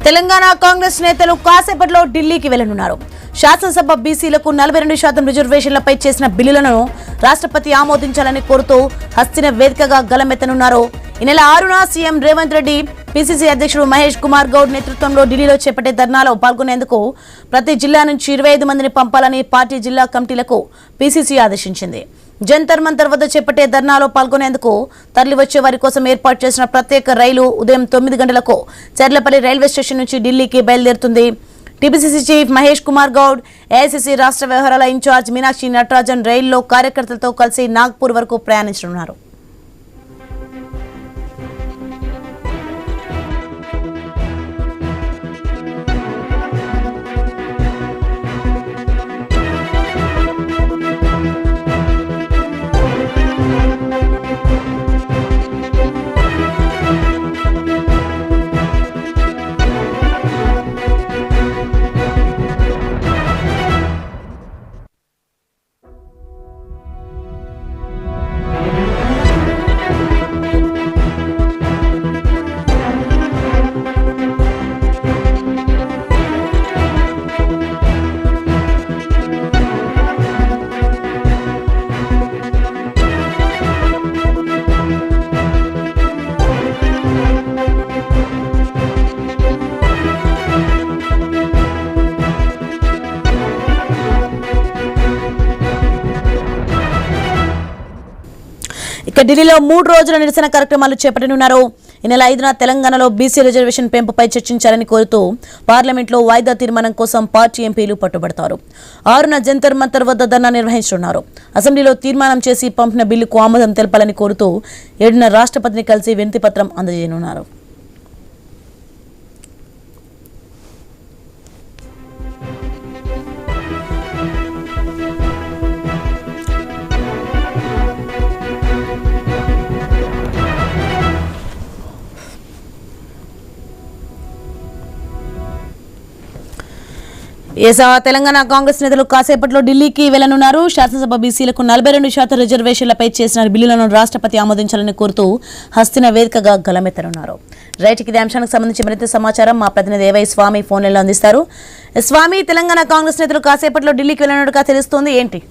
తెలంగాణ కాంగ్రెస్ నేతలు కాసేపట్లో ఢిల్లీకి వెళ్లనున్నారు. శాసనసభ బీసీలకు 42% రిజర్వేషన్లపై చేసిన బిల్లులను రాష్ట్రపతి ఆమోదించాలని కోరుతూ హస్తిన వేదికగా గలమెత్తనున్నారు. ఈ నెల 6న సీఎం రేవంత్ రెడ్డి పీసీసీ అధ్యక్షుడు మహేష్ కుమార్ గౌడ్ నేతృత్వంలో ఢిల్లీలో చేపట్టే ధర్నాలో పాల్గొనేందుకు ప్రతి జిల్లా నుంచి 25 మందిని పంపాలని పార్టీ జిల్లా కమిటీలకు పీసీసీ ఆదేశించింది. జంతర్ మంతర్ వద్ద చేపట్టే ధర్నాలో పాల్గొనేందుకు తరలివచ్చే వారి కోసం ఏర్పాటు చేసిన ప్రత్యేక రైలు ఉదయం 9 గంటలకు చర్లపల్లి రైల్వే స్టేషన్ నుంచి ఢిల్లీకి బయలుదేరుతుంది. TPCC chief Mahesh Kumar Goud, AICC రాష్ట్ర వ్యవహారాల ఇన్ఛార్జ్ మీనాక్షి నటరాజన్ రైల్లో కార్యకర్తలతో కలిసి నాగ్పూర్ వరకు ప్రయాణించనున్నారు. ఢిల్లీలో 3 రోజుల నిరసన కార్యక్రమాలు చేపట్టనున్నారు. ఈ నెల 5న తెలంగాణలో బీసీ రిజర్వేషన్ పెంపుపై చర్చించాలని కోరుతూ పార్లమెంట్లో వాయిదా తీర్మానం కోసం పార్టీ ఎంపీలు పట్టుబడతారు. 6న జంతర్ మంతర్ వద్ద ధర్నా నిర్వహించనున్నారు. అసెంబ్లీలో తీర్మానం చేసి పంపిన బిల్లుకు ఆమోదం తెలపాలని కోరుతూ 7న రాష్ట్రపతిని కలిసి వినతి పత్రం అందజేయనున్నారు. తెలంగాణ కాంగ్రెస్ నేతలు కాసేపట్లో ఢిల్లీకి వెళ్లనున్నారు. శాసనసభ బీసీలకు 42% రిజర్వేషన్లపై చేసిన బిల్లులను రాష్ట్రపతి ఆమోదించాలని కోరుతూ హస్తిన వేదికగా గలమెత్తనున్నారు. రైట్, ఇదే అంశానికి సంబంధించి మరింత సమాచారం మా ప్రతినిధి ఏవై స్వామి ఫోన్లలో అందిస్తారు. స్వామి, తెలంగాణ కాంగ్రెస్ నేతలు కాసేపట్లో ఢిల్లీకి వెళ్లనున్నట్టుగా తెలుస్తోంది, ఏంటి?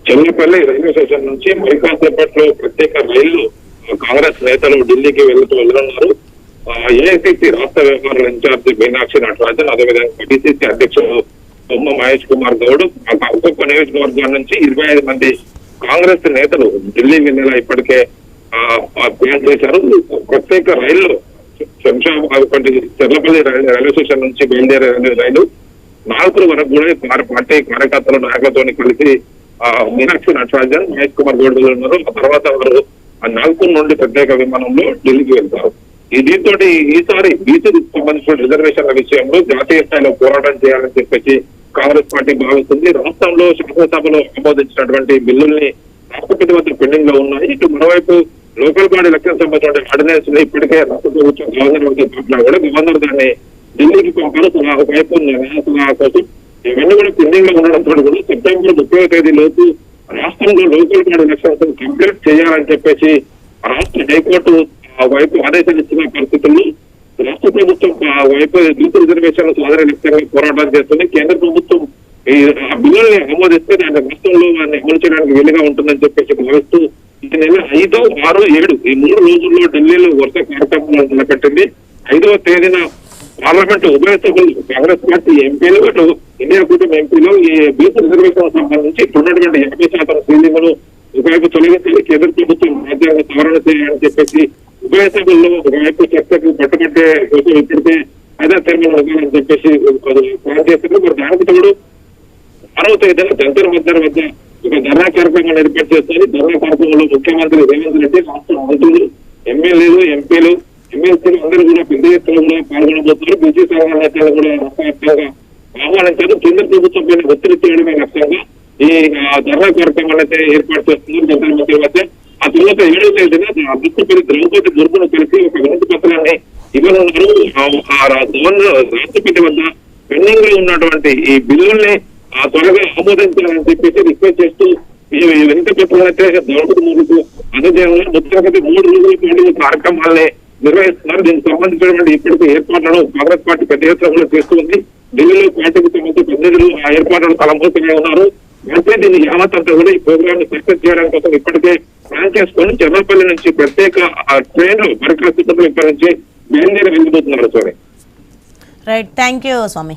చెన్నపల్లి రైల్వే స్టేషన్ నుంచి మరికాసేపట్లో ప్రత్యేక రైళ్లు కాంగ్రెస్ నేతలు ఢిల్లీకి వెళ్లనున్నారు. ఏఐసీసీ రాష్ట్ర వ్యవహారాల ఇన్ఛార్జ్ మీనాక్షి నటరాజన్, అదేవిధంగా టీసీసీ అధ్యక్షుడు బొమ్మ మహేష్ కుమార్ గౌడ్, ఒక్కొక్క నియోజకవర్గాల నుంచి 25 మంది కాంగ్రెస్ నేతలు ఢిల్లీ వెళ్లేలా ఇప్పటికే ప్లాన్ చేశారు. ప్రత్యేక రైళ్లు శంషాబాద్ చెర్లపల్లి రైల్వే స్టేషన్ నుంచి బయలుదేరే రైలు నాగ్పూర్ వరకు కూడా పార్టీ కార్యకర్తల నాయకులతో కలిసి మీనాక్షి నటరాజన్, మహేష్ కుమార్ గౌడ్ ఉన్నారు. ఆ తర్వాత వారు నాగ్పూర్ నుండి ప్రత్యేక విమానంలో ఢిల్లీకి వెళ్తారు. దీంతో ఈసారి బీసీకి సంబంధించిన రిజర్వేషన్ల విషయంలో జాతీయ స్థాయిలో పోరాటం చేయాలని చెప్పేసి కాంగ్రెస్ పార్టీ భావిస్తుంది. రాష్ట్రంలో శాసనసభలో ఆమోదించినటువంటి బిల్లుల్ని రాష్ట్రపతి వద్ద పెండింగ్ లో ఉన్నాయి. ఇటు మరోవైపు లోకల్ బాడీ ఎలక్షన్ సంబంధించిన ఆర్డినెన్స్ ని ఇప్పటికే రాష్ట్ర ప్రభుత్వం గవర్నర్ వద్ద పంపినా కూడా గవర్నర్ దాన్ని ఢిల్లీకి పంపారు. ఒకవైపు సలహా కోసం ఇవన్నీ కూడా పెండింగ్ లో ఉండడంతో కూడా సెప్టెంబర్ 30వ తేదీలోపు రాష్ట్రంలో లోకల్ బాడీ ఎలక్షన్స్ కంప్లీట్ చేయాలని చెప్పేసి రాష్ట్ర హైకోర్టు వైపు ఆదేశాలు ఇచ్చిన పరిస్థితుల్లో రాష్ట్ర ప్రభుత్వం వైపు బీసీ రిజర్వేషన్లు సాధారణ లక్ష్యంగా పోరాటం చేస్తుంది. కేంద్ర ప్రభుత్వం ఆ బిల్లుల్ని ఆమోదిస్తే దాని రాష్ట్రంలో దాన్ని అమలు చేయడానికి వీలుగా ఉంటుందని చెప్పేసి భావిస్తూ ఈ నెల 5, 6, 7 ఈ 3 రోజుల్లో ఢిల్లీలో వరుస కార్యక్రమాలు నిలబెట్టింది. 5వ తేదీన పార్లమెంట్ ఉభయ సభలు కాంగ్రెస్ పార్టీ ఎంపీలు, అటు ఇండియా కూటమి ఎంపీలు ఈ బీసీ రిజర్వేషన్ సంబంధించి ఉన్నటువంటి 50% సీలింగ్ను ఒకవైపు తొలగించాలి, కేంద్ర ప్రభుత్వం రాజ్యాంగ సవరణ చేయాలని చెప్పేసి ఉభయ సభల్లో ఒకవైపు చర్చకు పట్టుబట్టే కోసం ఇప్పటికే ఐదా తీర్మానం ఇవ్వాలని చెప్పేసి ప్లాన్ చేశారు. మరి దానికి తోడు 6వ తేదీన జంతర్ మంతర్ వద్ద ఒక ధర్నా కార్యక్రమాన్ని ఏర్పాటు చేస్తారు. ధర్నా కార్యక్రమంలో ముఖ్యమంత్రి రేవంత్ రెడ్డి, రాష్ట్ర మంత్రులు, ఎమ్మెల్యేలు, ఎంపీలు, ఎమ్మెల్సీలు అందరూ కూడా పెద్ద ఎత్తున కూడా పాల్గొనబోతున్నారు. బీసీ సంఘాల నేతలు కూడా రాష్ట్ర వ్యాప్తంగా ఆహ్వానించారు. కేంద్ర ప్రభుత్వం పైన ఒత్తిడి చేయడమే లక్ష్యంగా ఈ ధర్నా కార్యక్రమాన్ని అయితే ఏర్పాటు చేస్తున్నారు జంతర్ మంతర్ వద్ద. ఆ తర్వాత 7వ తేదీన రాష్ట్రపతి ద్రౌపది ముర్మును కలిసి ఒక వినతి పత్రాన్ని ఇవ్వనున్నారు. రాష్ట్రపతి వద్ద పెండింగ్ లో ఉన్నటువంటి ఈ బిల్లుల్ని త్వరగా ఆమోదించాలని చెప్పేసి రిక్వెస్ట్ చేస్తూ ఈ వినతి పత్రాలు అయితే ద్రౌపది ముర్ముకు అందజేయాలని మొత్తం 3 రోజుల పాటు కార్యక్రమాల్ని నిర్వహిస్తున్నారు. దీనికి సంబంధించినటువంటి ఇప్పటికీ ఏర్పాట్లను కాంగ్రెస్ పార్టీ పెద్ద ఎత్తున చేస్తుంది. ఢిల్లీలో పార్టీకి సంబంధించి ప్రతినిధులు ఆ ఏర్పాట్లను తలమూతనే ఉన్నారు. అయితే దీన్ని యావత్ అంతా కూడా ఈ ప్రోగ్రామ్ ని సక్సెస్ చేయడానికి కోసం ఇప్పటికే ప్లాన్ చేసుకొని చెన్నపల్లి నుంచి ప్రత్యేక ట్రైన్లు మరికాసేపట్లో ఇక్కడ నుంచి బయలుదేరి వెళ్ళిపోతున్నారు. Right, thank you Swamy.